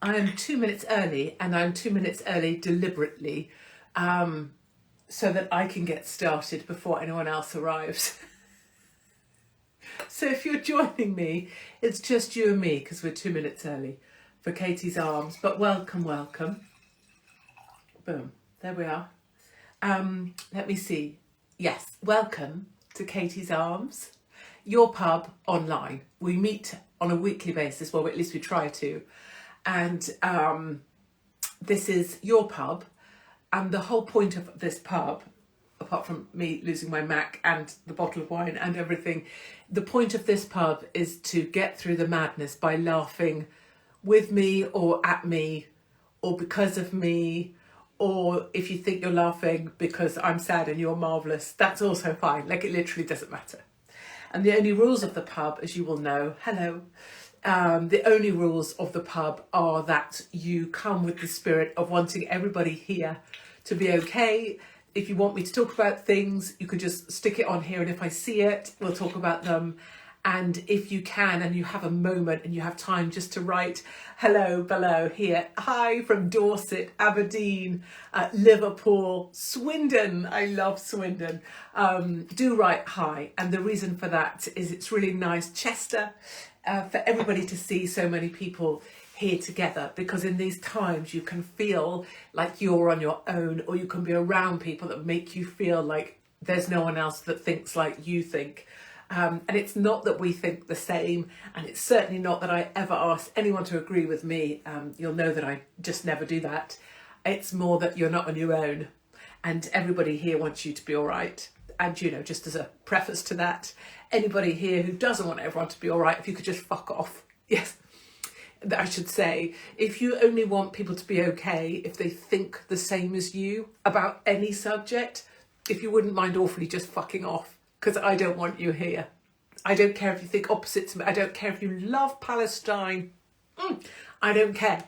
I am 2 minutes early, and I'm 2 minutes early deliberately, so that I can get started before anyone else arrives. So if you're joining me, it's just you and me because we're 2 minutes early for Katie's Arms. But welcome, welcome. Boom, there we are. Let me see. Yes, welcome to Katie's Arms, your pub online. We meet on a weekly basis, well, at least we try to. And this is your pub. And the whole point of this pub, apart from me losing my Mac and the bottle of wine and everything, the point of this pub is to get through the madness by laughing with me or at me or because of me, or if you think you're laughing because I'm sad and you're marvellous, that's also fine. Like, it literally doesn't matter. And the only rules of the pub, as you will know, hello, the only rules of the pub are that you come with the spirit of wanting everybody here to be okay. If you want me to talk about things, you could just stick it on here, and if I see it, we'll talk about them. And if you can, and you have a moment and you have time just to write hello below here, hi from Dorset, Aberdeen, Liverpool, Swindon, I love Swindon, do write hi. And the reason for that is it's really nice, Chester, for everybody to see so many people here together, because in these times you can feel like you're on your own, or you can be around people that make you feel like there's no one else that thinks like you think. And it's not that we think the same, and it's certainly not that I ever ask anyone to agree with me. You'll know that I just never do that. It's more that you're not on your own, and everybody here wants you to be all right. And, you know, just as a preface to that, anybody here who doesn't want everyone to be all right, if you could just fuck off. Yes, I should say, if you only want people to be okay if they think the same as you about any subject, if you wouldn't mind awfully just fucking off, because I don't want you here. I don't care if you think opposite to me. I don't care if you love Palestine. I don't care.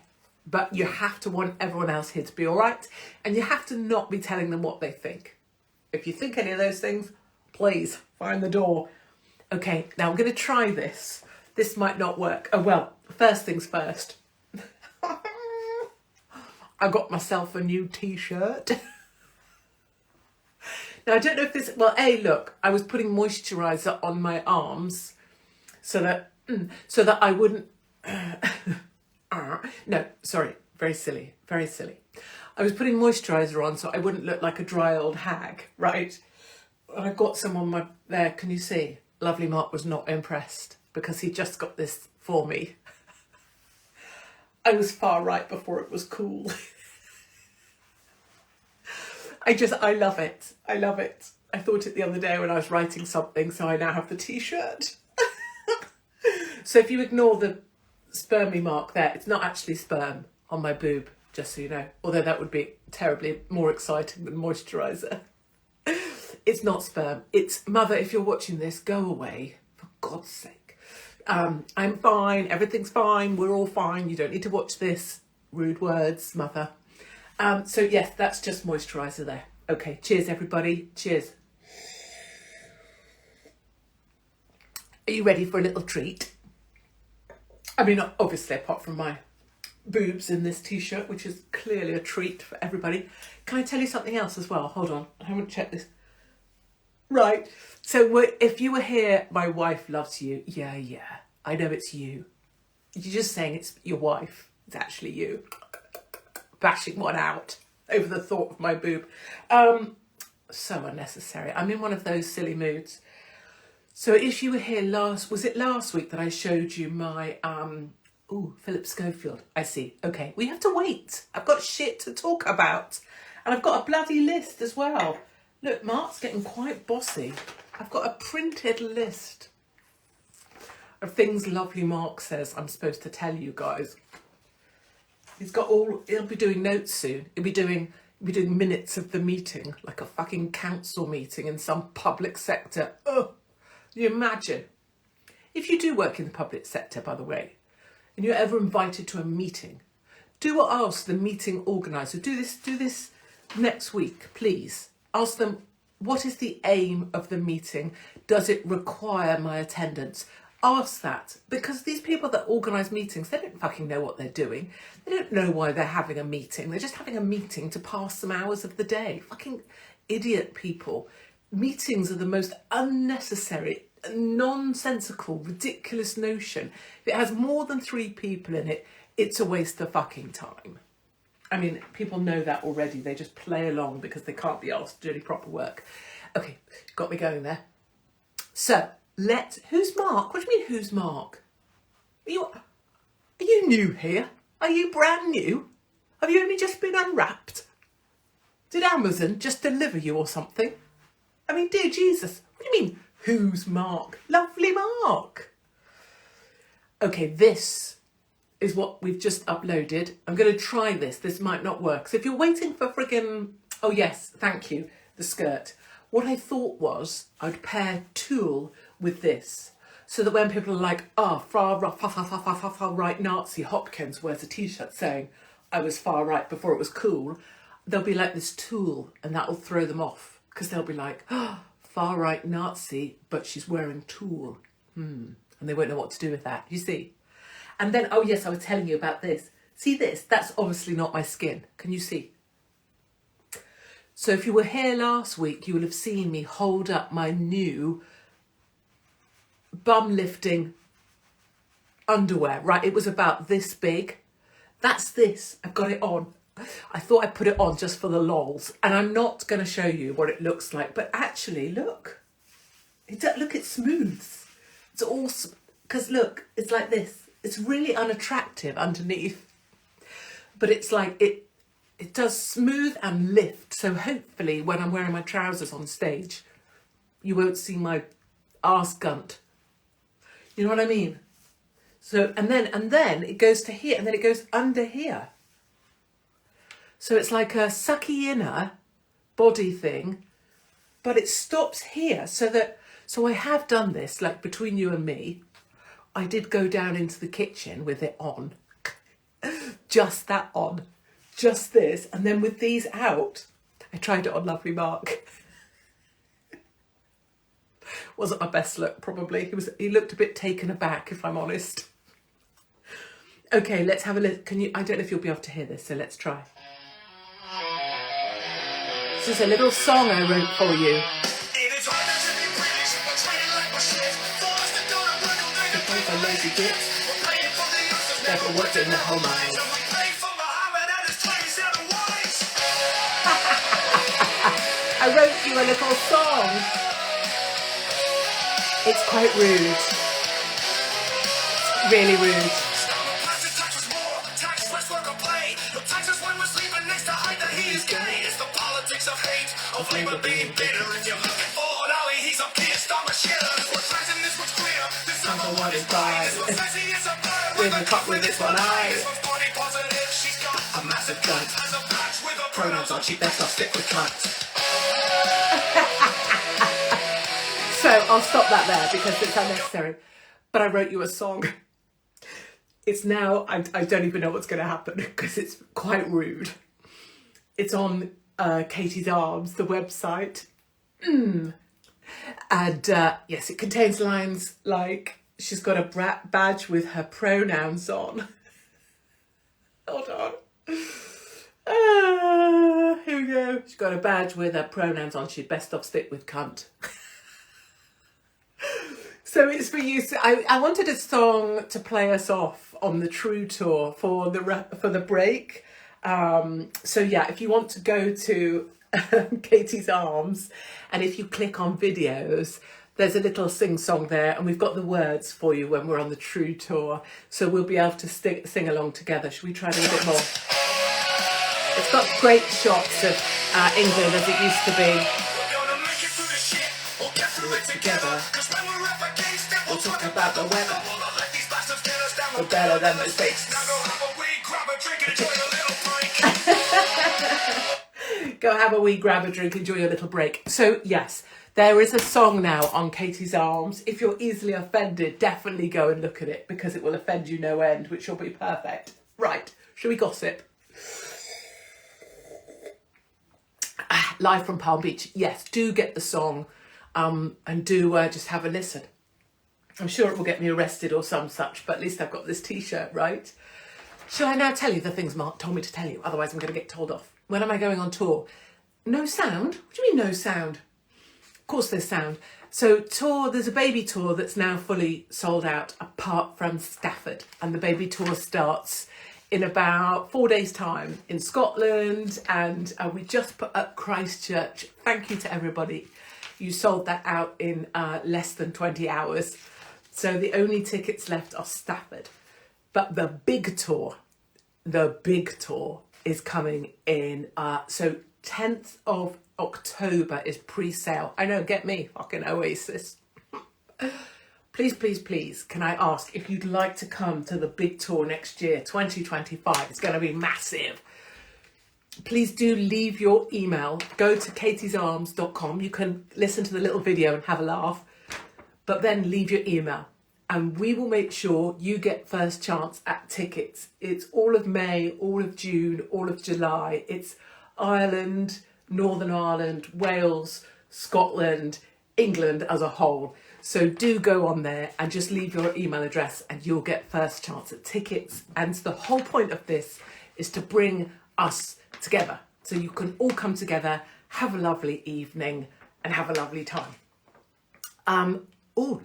But you have to want everyone else here to be all right, and you have to not be telling them what they think. If you think any of those things, please find the door. Okay, now I'm going to try this. This might not work. Oh, well, first things first. I got myself a new t-shirt. Now, I don't know if this, well, look, I was putting moisturiser on my arms so that I wouldn't, no, sorry, very silly. I was putting moisturiser on so I wouldn't look like a dry old hag, right? And I got some on my, there, can you see? Lovely Mark was not impressed because he just got this for me. I was far right before it was cool. I love it. I love it. I thought it the other day when I was writing something, so I now have the t-shirt. So if you ignore the spermy mark there, it's not actually sperm on my boob, just so you know. Although that would be terribly more exciting than moisturiser. It's not sperm. It's, mother, if you're watching this, go away, for God's sake. I'm fine. Everything's fine. We're all fine. You don't need to watch this. Rude words, mother. So yes, that's just moisturiser there. Okay, cheers everybody, cheers. Are you ready for a little treat? I mean, obviously, apart from my boobs in this t-shirt, which is clearly a treat for everybody. Can I tell you something else as well? Hold on, I haven't checked this. Right, so if you were here, my wife loves you. Yeah, I know it's you. You're just saying it's your wife. It's actually you. Bashing one out over the thought of my boob. So unnecessary. I'm in one of those silly moods. So if you were here was it last week that I showed you my, Philip Schofield, I see. Okay, we have to wait. I've got shit to talk about. And I've got a bloody list as well. Look, Mark's getting quite bossy. I've got a printed list of things lovely Mark says I'm supposed to tell you guys. He'll be doing notes soon. He'll be doing minutes of the meeting, like a fucking council meeting in some public sector. Oh, you imagine. If you do work in the public sector, by the way, and you're ever invited to a meeting, do ask the meeting organiser. Do this next week, please. Ask them, what is the aim of the meeting? Does it require my attendance? Ask that, because these people that organise meetings, they don't fucking know what they're doing. They don't know why they're having a meeting. They're just having a meeting to pass some hours of the day. Fucking idiot people. Meetings are the most unnecessary, nonsensical, ridiculous notion. If it has more than 3 people in it, it's a waste of fucking time. I mean, people know that already. They just play along because they can't be asked to do any proper work. Okay, got me going there. So, who's Mark? What do you mean, who's Mark? Are you new here? Are you brand new? Have you only just been unwrapped? Did Amazon just deliver you or something? I mean, dear Jesus, what do you mean, who's Mark? Lovely Mark. Okay, this is what we've just uploaded. I'm going to try this. This might not work. So if you're waiting for friggin'... Oh, yes, thank you, the skirt. What I thought was I'd pair Tool with this, so that when people are like, far right Nazi Hopkins wears a t-shirt saying I was far right before it was cool, they'll be like this Tool, and that'll throw them off, because they'll be like, far right Nazi, but she's wearing Tool. And they won't know what to do with that, you see. And then, oh yes, I was telling you about this. See this? That's obviously not my skin. Can you see? So if you were here last week, you will have seen me hold up my new bum lifting underwear, right? It was about this big. That's this. I've got it on. I thought I'd put it on just for the lols. And I'm not going to show you what it looks like. But actually, look. Look, it smooths. It's all... Because look, it's like this. It's really unattractive underneath. But it's like... It does smooth and lift. So hopefully when I'm wearing my trousers on stage, you won't see my arse gunt. You know what I mean? So, and then it goes to here, and then it goes under here. So it's like a sucky inner body thing, but it stops here so I have done this, like between you and me. I did go down into the kitchen with it on, just that on. Just this, and then with these out, I tried it on Lovely Mark. Wasn't my best look, probably. He looked a bit taken aback, if I'm honest. Okay, let's have a look. I don't know if you'll be able to hear this, so let's try. This is a little song I wrote for you. Never worked in the whole mind. I wrote you a little song. It's quite rude. Really rude. What is right? With a cup with this one eye. A massive cunt. Pronouns on cheap, best I'll stick with cunt. So I'll stop that there because it's unnecessary. But I wrote you a song. It's now, I don't even know what's going to happen because it's quite rude. It's on Katie's Arms, the website. And yes, it contains lines like, she's got a badge with her pronouns on. Hold on. Here we go. She's got a badge with her pronouns on. She'd best off stick with cunt. So it's for you. I wanted a song to play us off on the True Tour for the break. So yeah, if you want to go to Katie's Arms, and if you click on videos, there's a little sing-song there, and we've got the words for you when we're on the True Tour. So we'll be able to sing along together. Should we try it a little bit more? It's got great shots of England as it used to be. Together. We'll talk about the weather. We're better than mistakes. Go have a wee, grab a drink, enjoy your little break. So yes, there is a song now on Katie's Arms. If you're easily offended, definitely go and look at it because it will offend you no end, which will be perfect. Right, shall we gossip? Live from Palm Beach. Yes, do get the song and do just have a listen. I'm sure it will get me arrested or some such, but at least I've got this t-shirt, right? Shall I now tell you the things Mark told me to tell you? Otherwise I'm going to get told off. When am I going on tour? No sound? What do you mean no sound? Of course there's sound. So there's a baby tour that's now fully sold out apart from Stafford. And the baby tour starts in about 4 days' time in Scotland. And we just put up Christchurch. Thank you to everybody. You sold that out in less than 20 hours. So the only tickets left are Stafford. But the big tour is coming in. So 10th of October is pre-sale. I know, get me, fucking Oasis. Please, please, please, can I ask if you'd like to come to the big tour next year, 2025. It's going to be massive. Please do leave your email. Go to katiesarms.com. You can listen to the little video and have a laugh, but then leave your email and we will make sure you get first chance at tickets. It's all of May, all of June, all of July. It's Ireland, Northern Ireland, Wales, Scotland, England as a whole. So do go on there and just leave your email address and you'll get first chance at tickets. And the whole point of this is to bring us together so you can all come together, have a lovely evening and have a lovely time.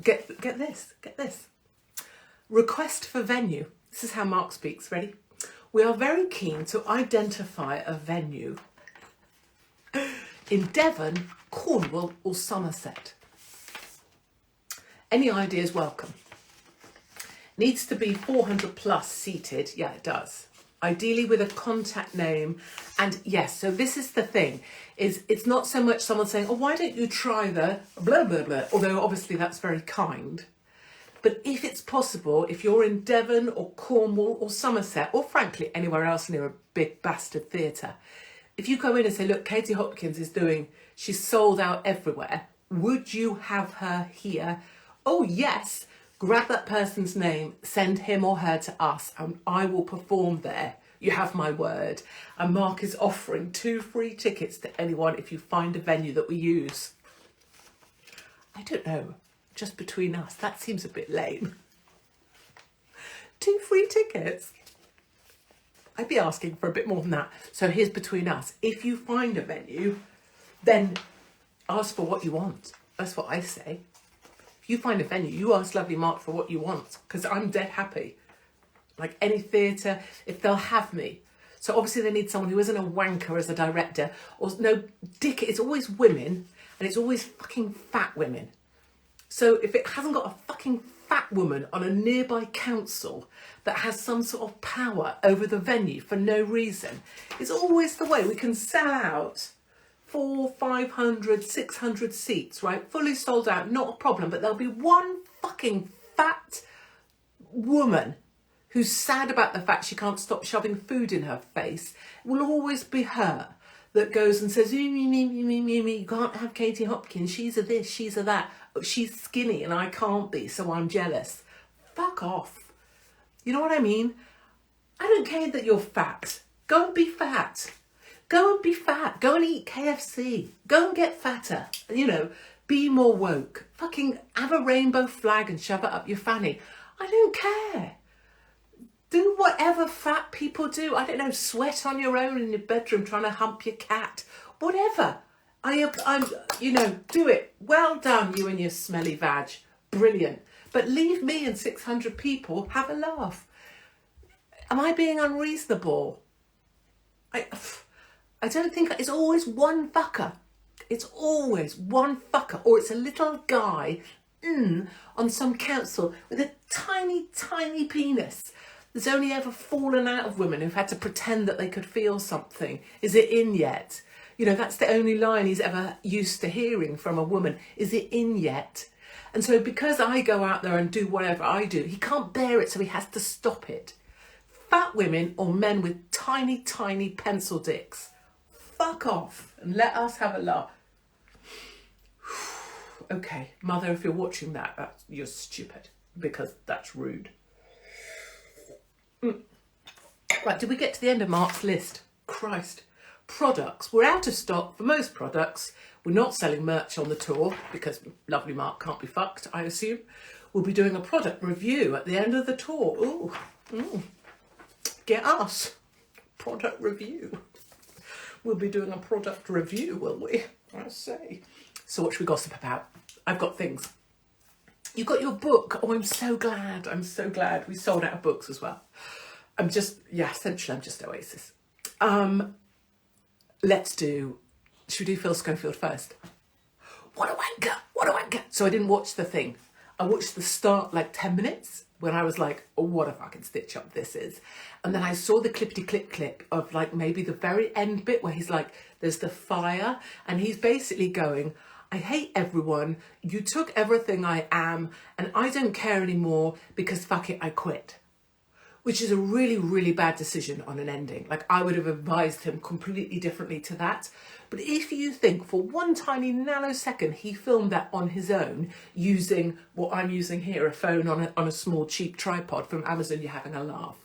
Get this. Request for venue. This is how Mark speaks. Ready? We are very keen to identify a venue in Devon, Cornwall or Somerset. Any ideas welcome. Needs to be 400 plus seated. Yeah, it does. Ideally with a contact name. And yes, so this is the thing, is it's not so much someone saying, oh, why don't you try the blah, blah, blah, although obviously that's very kind. But if it's possible, if you're in Devon or Cornwall or Somerset, or frankly, anywhere else near a big bastard theatre, if you go in and say, look, Katie Hopkins she's sold out everywhere. Would you have her here? Oh, yes. Grab that person's name, send him or her to us, and I will perform there. You have my word. And Mark is offering 2 free tickets to anyone if you find a venue that we use. I don't know, just between us, that seems a bit lame. 2 free tickets? I'd be asking for a bit more than that. So here's between us. If you find a venue, then ask for what you want. That's what I say. If you find a venue, you ask lovely Mark for what you want, because I'm dead happy. Like any theatre, if they'll have me. So obviously they need someone who isn't a wanker as a director, or no dick. It's always women, and it's always fucking fat women. So if it hasn't got a fucking fat woman on a nearby council that has some sort of power over the venue for no reason, it's always the way we can sell out 400, 500, 600 seats, right? Fully sold out, not a problem. But there'll be one fucking fat woman who's sad about the fact she can't stop shoving food in her face. It will always be her that goes and says, you can't have Katie Hopkins. She's a this, she's a that. She's skinny and I can't be, so I'm jealous. Fuck off. You know what I mean? I don't care that you're fat. Go and be fat. Go and be fat. Go and eat KFC. Go and get fatter. You know, be more woke. Fucking have a rainbow flag and shove it up your fanny. I don't care. Do whatever fat people do. I don't know, sweat on your own in your bedroom trying to hump your cat. Whatever. I'm, you know, do it. Well done, you and your smelly vag. Brilliant. But leave me and 600 people have a laugh. Am I being unreasonable? I don't think, it's always one fucker. It's always one fucker, or it's a little guy on some council with a tiny, tiny penis that's only ever fallen out of women who've had to pretend that they could feel something. Is it in yet? You know, that's the only line he's ever used to hearing from a woman. Is it in yet? And so because I go out there and do whatever I do, he can't bear it, so he has to stop it. Fat women or men with tiny, tiny pencil dicks, fuck off and let us have a laugh. Okay, mother, if you're watching that, you're stupid, because that's rude. Right, did we get to the end of Mark's list? Christ. Products. We're out of stock for most products. We're not selling merch on the tour because lovely Mark can't be fucked, I assume. we'll be doing a product review at the end of the tour. Ooh, get us. Product review. We'll be doing a product review, will we? I say. So what should we gossip about? I've got things. You got your book. Oh, I'm so glad. I'm so glad. We sold out of books as well. Essentially I'm just Oasis. Should we do Phil Schofield first? What a wanker. What a wanker. So I didn't watch the thing. I watched the start, like 10 minutes, when I was like, oh, what a fucking stitch up this is. And then I saw the clip of like maybe the very end bit where he's like, there's the fire. And he's basically going, I hate everyone. You took everything I am and I don't care anymore because fuck it, I quit. Which is a really, really bad decision on an ending. Like I would have advised him completely differently to that. But if you think for one tiny nanosecond he filmed that on his own using what I'm using here, a phone on a small cheap tripod from Amazon, you're having a laugh.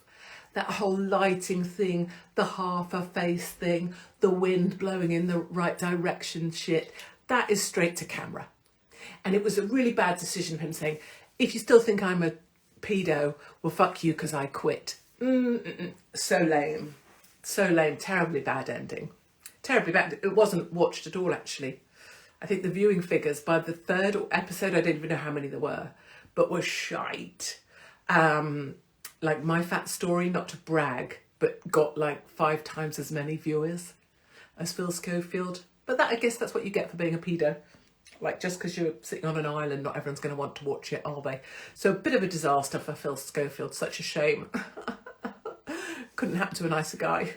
That whole lighting thing, the half a face thing, the wind blowing in the right direction shit, that is straight to camera. And it was a really bad decision of him saying, if you still think I'm a pedo, well fuck you because I quit. So lame. So lame. Terribly bad ending. Terribly bad. It wasn't watched at all actually. I think the viewing figures by the third episode, I don't even know how many there were, but were shite. Like My Fat Story, not to brag, but got like 5 times as many viewers as Phil Schofield. But that, I guess that's what you get for being a pedo. Like, just because you're sitting on an island, not everyone's going to want to watch it, are they? So a bit of a disaster for Phil Schofield. Such a shame. Couldn't happen to a nicer guy.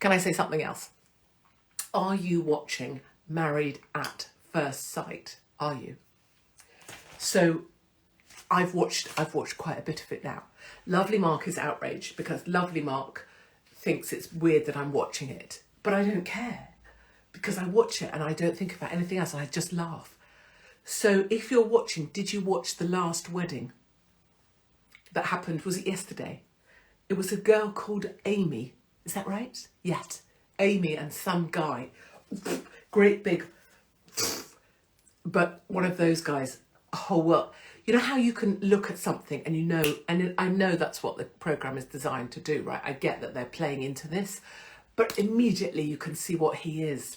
Can I say something else? Are you watching Married at First Sight? Are you? So I've watched quite a bit of it now. Lovely Mark is outraged because Lovely Mark thinks it's weird that I'm watching it. But I don't care. Because I watch it and I don't think about anything else. I just laugh. So if you're watching, did you watch the last wedding that happened? Was it yesterday? It was a girl called Amy. Is that right? Yes. Amy and some guy. Great big. But one of those guys. Oh, well, you know how you can look at something and you know, and I know that's what the programme is designed to do, right? I get that they're playing into this, but immediately you can see what he is.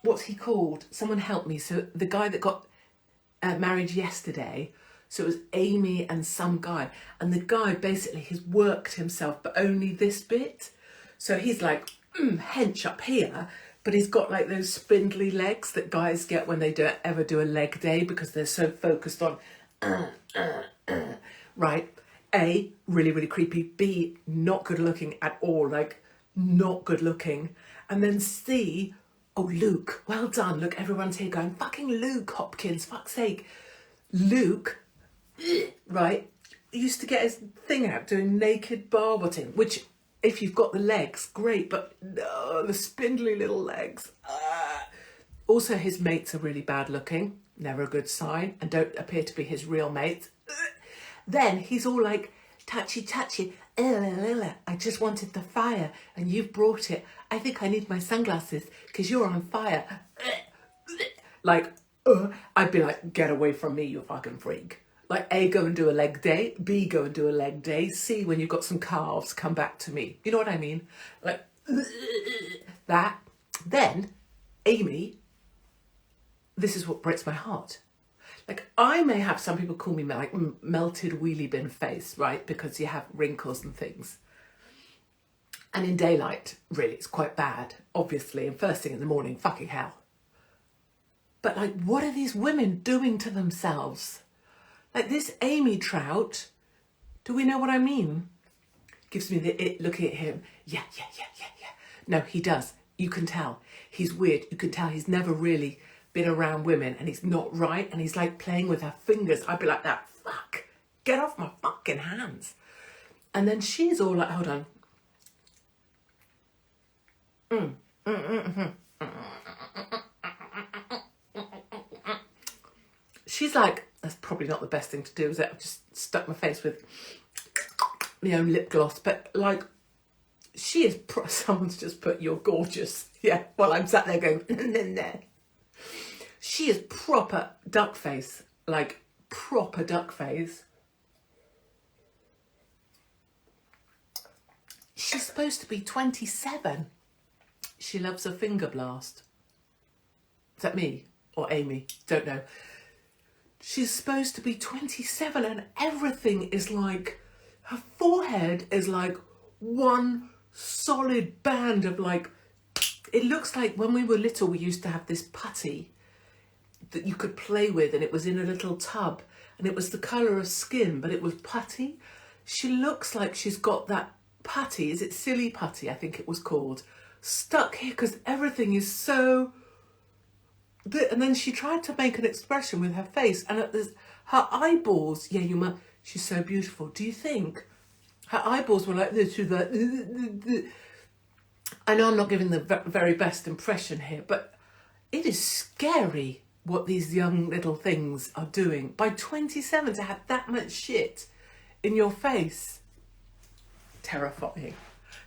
What's he called? Someone help me. So the guy that got married yesterday, so it was Amy and some guy. And the guy basically has worked himself, but only this bit. So he's like, hench up here, but he's got like those spindly legs that guys get when they don't ever do a leg day because they're so focused on, right? A, really, really creepy. B, not good looking at all. Like, not good looking. And then C, oh, Luke, well done. Look, everyone's here going, fucking Luke Hopkins, fuck's sake. Luke, right, used to get his thing out doing naked barboting, which if you've got the legs, great, but no, the spindly little legs. Also, his mates are really bad looking, never a good sign, and don't appear to be his real mates. Then he's all like, touchy, touchy, I just wanted the fire and you've brought it. I think I need my sunglasses because you're on fire. Like, I'd be like, get away from me, you fucking freak. Like, A, go and do a leg day. B, go and do a leg day. C, when you've got some calves, come back to me. You know what I mean? Like, that. Then, Amy, this is what breaks my heart. Like, I may have, some people call me like melted wheelie bin face, right? Because you have wrinkles and things. And in daylight, really, it's quite bad, obviously. And first thing in the morning, fucking hell. But like, what are these women doing to themselves? Like this Amy Trout, do we know what I mean? Gives me the it looking at him. Yeah. No, he does. You can tell. He's weird. You can tell he's never really been around women and he's not right. And he's like playing with her fingers. I'd be like that. Fuck. Get off my fucking hands. And then she's all like, hold on. She's like, that's probably not the best thing to do, is it? I've just stuck my face with my own lip gloss. But like, she is, someone's just put, you're gorgeous. Yeah, while I'm sat there going, she is proper duck face. like proper duck face. She's supposed to be 27. She loves a finger blast. Is that me or Amy? Don't know. She's supposed to be 27 and everything is like, her forehead is like one solid band of like, it looks like when we were little, we used to have this putty that you could play with and it was in a little tub and it was the colour of skin, but it was putty. She looks like she's got that putty, is it silly putty, I think it was called, stuck here because everything is so... And then she tried to make an expression with her face and her eyeballs, yeah, she's so beautiful. Do you think her eyeballs were like this? She was like... I know I'm not giving the very best impression here, but it is scary what these young little things are doing. By 27 to have that much shit in your face. Terrifying.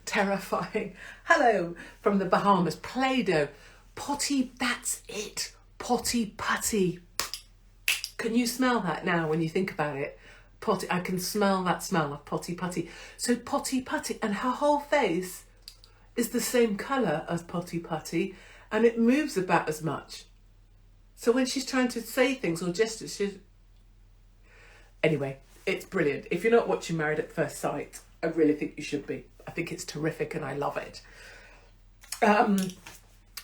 Terrifying. Hello from the Bahamas. Play-Doh. Potty, that's it. Potty putty. Can you smell that now when you think about it? Potty, I can smell that smell of potty putty. So potty putty, and her whole face is the same colour as potty putty, and it moves about as much. So when she's trying to say things or gestures, she's... Anyway, it's brilliant. If you're not watching Married at First Sight, I really think you should be. I think it's terrific and I love it.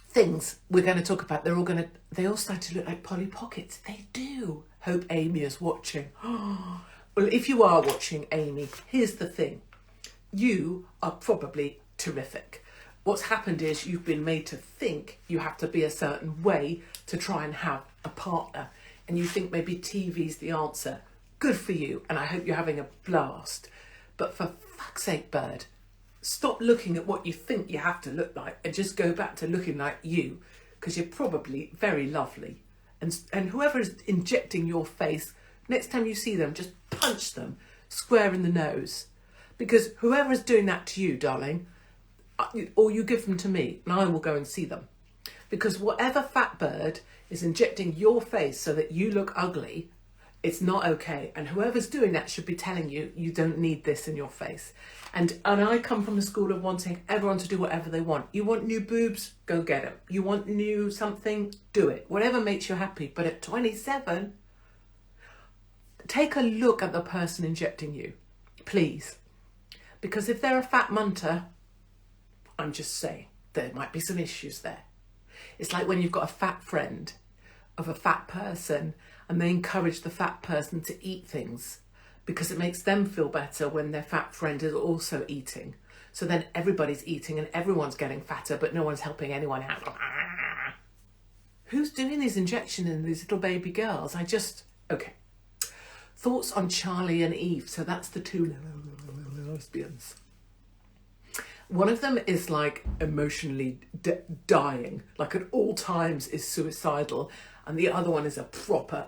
Things we're going to talk about, they all start to look like Polly Pockets. They do. Hope Amy is watching. Well, if you are watching, Amy, here's the thing. You are probably terrific. What's happened is you've been made to think you have to be a certain way to try and have a partner. And you think maybe TV's the answer. Good for you. And I hope you're having a blast. But for fuck's sake, Bird, stop looking at what you think you have to look like and just go back to looking like you, because you're probably very lovely. And whoever is injecting your face, next time you see them, just punch them square in the nose. Because whoever is doing that to you, darling, or you give them to me and I will go and see them. Because whatever fat bird is injecting your face so that you look ugly, it's not okay. And whoever's doing that should be telling you, you don't need this in your face. And I come from the school of wanting everyone to do whatever they want. You want new boobs? Go get them. You want new something? Do it. Whatever makes you happy. But at 27, take a look at the person injecting you, please. Because if they're a fat munter, I'm just saying, there might be some issues there. It's like when you've got a fat friend of a fat person and they encourage the fat person to eat things because it makes them feel better when their fat friend is also eating. So then everybody's eating and everyone's getting fatter, but no one's helping anyone out. Who's doing these injections in these little baby girls? Okay. Thoughts on Charlie and Eve. So that's the two lesbians. One of them is like emotionally dying, like at all times is suicidal. And the other one is a proper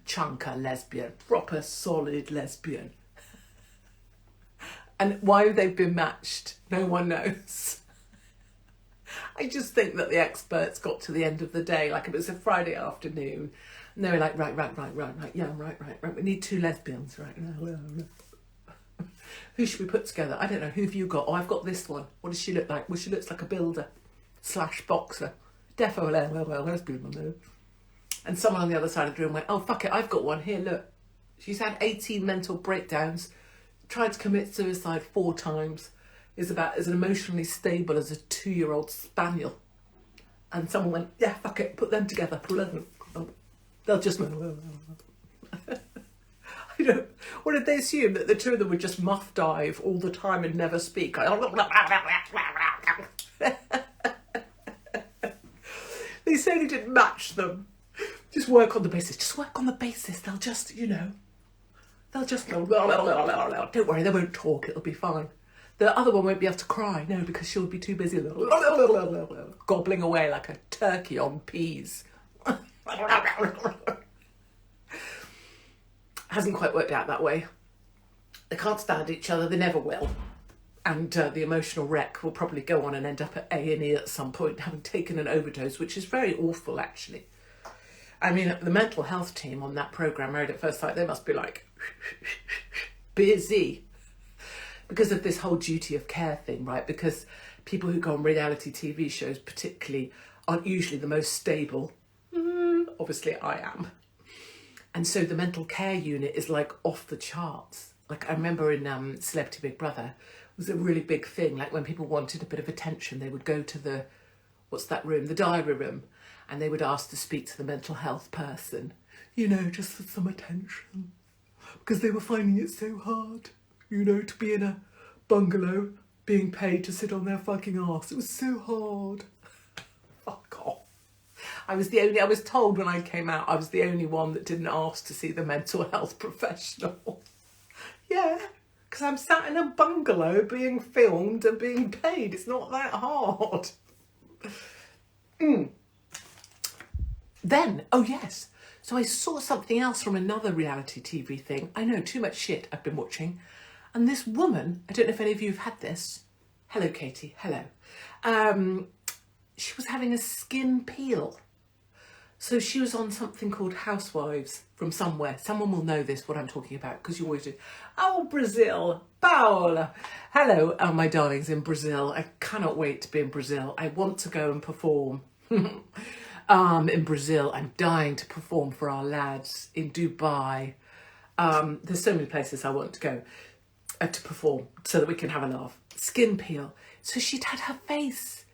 chunker lesbian, proper solid lesbian. And why they've been matched, no one knows. I just think that the experts got to the end of the day, like it was a Friday afternoon, and they were like, right, yeah, right. We need two lesbians right now. Who should we put together? I don't know. Who have you got? Oh, I've got this one. What does she look like? Well, she looks like a builder / boxer. Defo lesbian. And someone on the other side of the room went, oh, fuck it, I've got one. Here, look. She's had 18 mental breakdowns, tried to commit suicide 4 times, is about as emotionally stable as a 2-year-old spaniel. And someone went, yeah, fuck it, put them together. They'll just... I don't... What did they assume? That the two of them would just muff dive all the time and never speak? They said he didn't match them. Just work on the basis. Just work on the basis. They'll just, they'll just go, don't worry, they won't talk, it'll be fine. The other one won't be able to cry, no, because she'll be too busy gobbling away like a turkey on peas. Hasn't quite worked out that way. They can't stand each other, they never will. And the emotional wreck will probably go on and end up at A&E at some point, having taken an overdose, which is very awful, actually. I mean, the mental health team on that programme, Married at First Sight, they must be like busy because of this whole duty of care thing, right? Because people who go on reality TV shows particularly aren't usually the most stable. Obviously I am. And so the mental care unit is like off the charts. Like I remember in Celebrity Big Brother, it was a really big thing. Like when people wanted a bit of attention, they would go to the, what's that room? The diary room. And they would ask to speak to the mental health person, you know, just for some attention. Because they were finding it so hard, you know, to be in a bungalow being paid to sit on their fucking arse. It was so hard. Fuck off. I was told when I came out, I was the only one that didn't ask to see the mental health professional. Yeah, because I'm sat in a bungalow being filmed and being paid. It's not that hard. Then, oh yes, so I saw something else from another reality TV thing. I know, too much shit I've been watching. And this woman, I don't know if any of you have had this. Hello, Katie, hello. She was having a skin peel. So she was on something called Housewives from somewhere. Someone will know this, what I'm talking about, because you always do. Oh, Brazil, Paola. Hello, my darlings in Brazil. I cannot wait to be in Brazil. I want to go and perform. In Brazil, I'm dying to perform for our lads in Dubai. There's so many places I want to go to perform so that we can have a laugh. Skin peel. So she'd had her face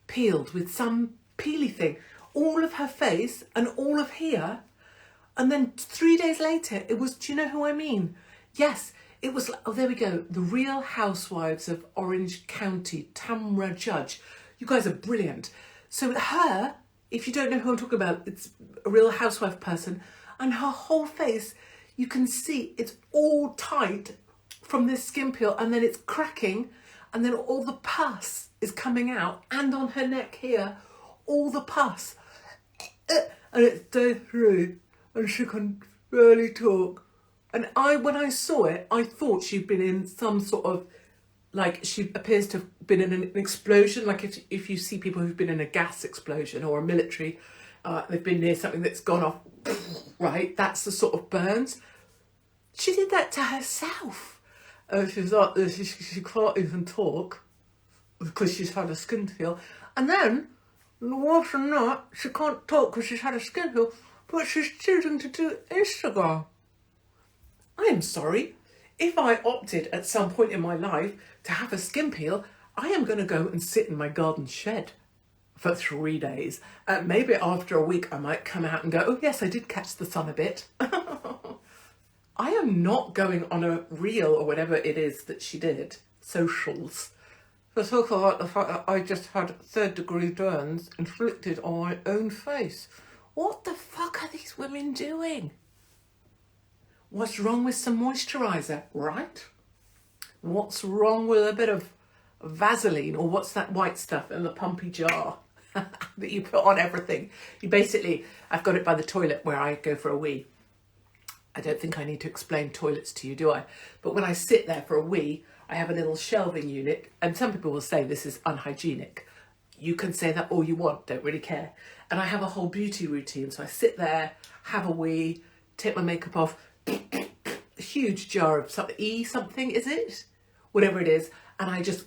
peeled with some peely thing. All of her face and all of here. And then 3 days later, it was, do you know who I mean? Yes, it was, oh, there we go. The Real Housewives of Orange County, Tamra Judge. You guys are brilliant. So her, if you don't know who I'm talking about, it's a Real Housewife person, and her whole face, you can see it's all tight from this skin peel, and then it's cracking, and then all the pus is coming out, and on her neck here, all the pus. And it's day 3, and she can barely talk. And when I saw it, I thought she'd been in some sort of, like, she appears to have been in an explosion. Like if you see people who've been in a gas explosion or a military, they've been near something that's gone off, right? That's the sort of burns. She did that to herself. She's like, she can't even talk because she's had a skin peel. And then, worse than that, she can't talk because she's had a skin peel, but she's choosing to do Instagram. I am sorry. If I opted at some point in my life to have a skin peel, I am going to go and sit in my garden shed for 3 days. Maybe after a week I might come out and go, oh yes, I did catch the sun a bit. I am not going on a reel or whatever it is that she did, socials, to talk about the fact that I just had 3rd-degree burns inflicted on my own face. What the fuck are these women doing? What's wrong with some moisturiser, right? What's wrong with a bit of Vaseline, or what's that white stuff in the pumpy jar that you put on everything? You basically, I've got it by the toilet where I go for a wee. I don't think I need to explain toilets to you, do I? But when I sit there for a wee, I have a little shelving unit, and some people will say this is unhygienic. You can say that all you want, don't really care. And I have a whole beauty routine. So I sit there, have a wee, take my makeup off, a huge jar of something, is it? Whatever it is. And I just,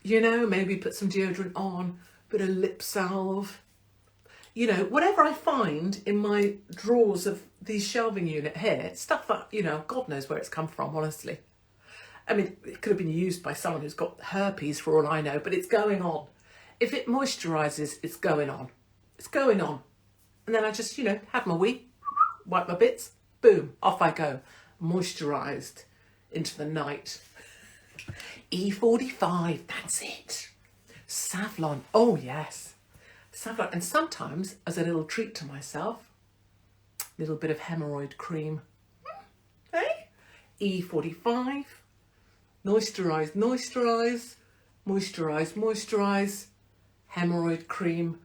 you know, maybe put some deodorant on, bit of lip salve, you know, whatever I find in my drawers of these shelving unit here, stuff that, you know, God knows where it's come from, honestly. I mean, it could have been used by someone who's got herpes for all I know, but it's going on. If it moisturises, it's going on. It's going on. And then I just, you know, have my wee, wipe my bits, boom, off I go. Moisturised into the night. E45, that's it. Savlon, oh yes. Savlon, and sometimes, as a little treat to myself, a little bit of hemorrhoid cream. Hey? E45, moisturise, moisturise, moisturise, moisturise, hemorrhoid cream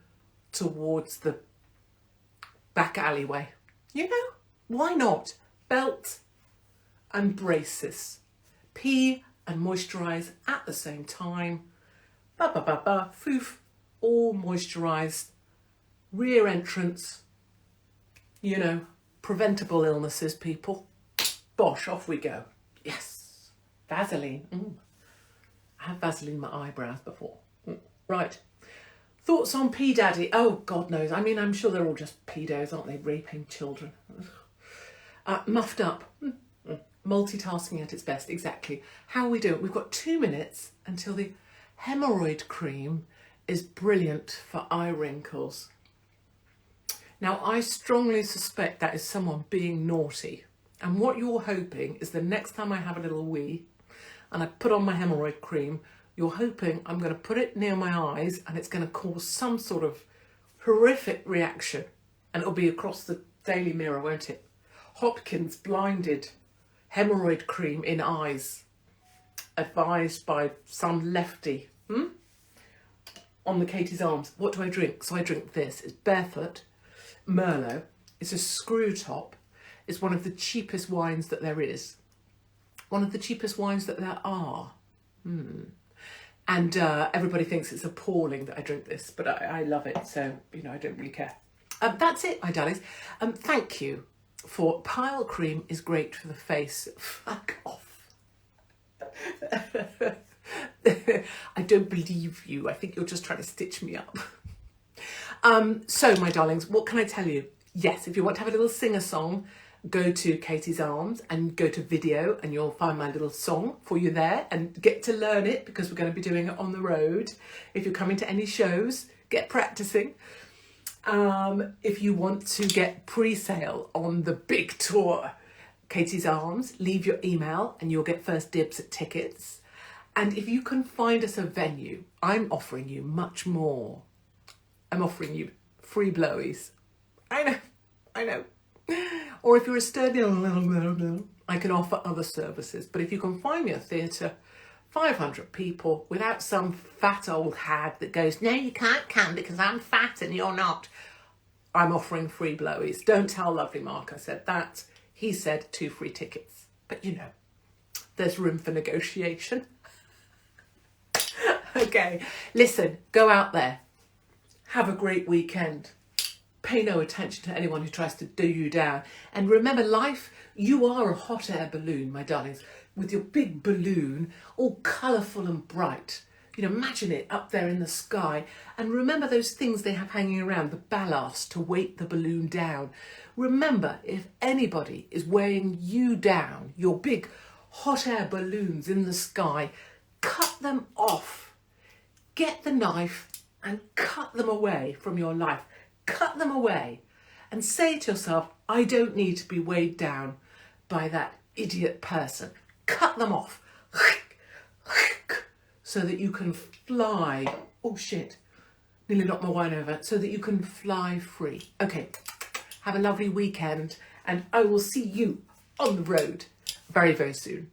towards the back alleyway. You know, why not? Belt and braces. Pee and moisturise at the same time. Ba ba ba ba, foof, all moisturised. Rear entrance you know, preventable illnesses, people. Bosh, off we go. Yes. Vaseline. I have Vaseline my eyebrows before. Right. Thoughts on P Daddy? Oh, God knows. I mean, I'm sure they're all just pedos, aren't they? Raping children. Muffed up. Multitasking at its best, exactly. How are we doing? We've got 2 minutes until the hemorrhoid cream is brilliant for eye wrinkles. Now, I strongly suspect that is someone being naughty. And what you're hoping is the next time I have a little wee and I put on my hemorrhoid cream, you're hoping I'm going to put it near my eyes and it's going to cause some sort of horrific reaction. And it'll be across the Daily Mirror, won't it? Hopkins blinded, hemorrhoid cream in eyes, advised by some lefty. On the Katie's Arms. What do I drink? So I drink this. It's Barefoot Merlot. It's a screw top. It's one of the cheapest wines that there is. One of the cheapest wines that there are. And everybody thinks it's appalling that I drink this, but I love it. So, you know, I don't really care. That's it, my darlings. Thank you for Pile Cream is great for the face. Fuck off. I don't believe you. I think you're just trying to stitch me up. So, my darlings, what can I tell you? Yes, if you want to have a little singer-song, go to Katie's Arms and go to video and you'll find my little song for you there and get to learn it because we're going to be doing it on the road. If you're coming to any shows, get practicing. If you want to get pre-sale on the big tour, Katie's Arms, leave your email and you'll get first dibs at tickets. And if you can find us a venue, I'm offering you much more. I'm offering you free blowies. I know. Or if you're a sturdy I can offer other services. But if you can find me a theatre, 500 people, without some fat old hag that goes, no, you can't come because I'm fat and you're not. I'm offering free blowies. Don't tell Lovely Mark I said that. He said 2 free tickets. But you know, there's room for negotiation. Okay, listen, go out there. Have a great weekend. Pay no attention to anyone who tries to do you down. And remember, life, you are a hot air balloon, my darlings, with your big balloon, all colourful and bright. You know, imagine it up there in the sky. And remember those things they have hanging around, the ballast to weight the balloon down. Remember, if anybody is weighing you down, your big hot air balloons in the sky, cut them off. Get the knife and cut them away from your life. Cut them away and say to yourself, I don't need to be weighed down by that idiot person. Cut them off so that you can fly. Oh shit, nearly knocked my wine over. So that you can fly free. Okay, have a lovely weekend and I will see you on the road very, very soon.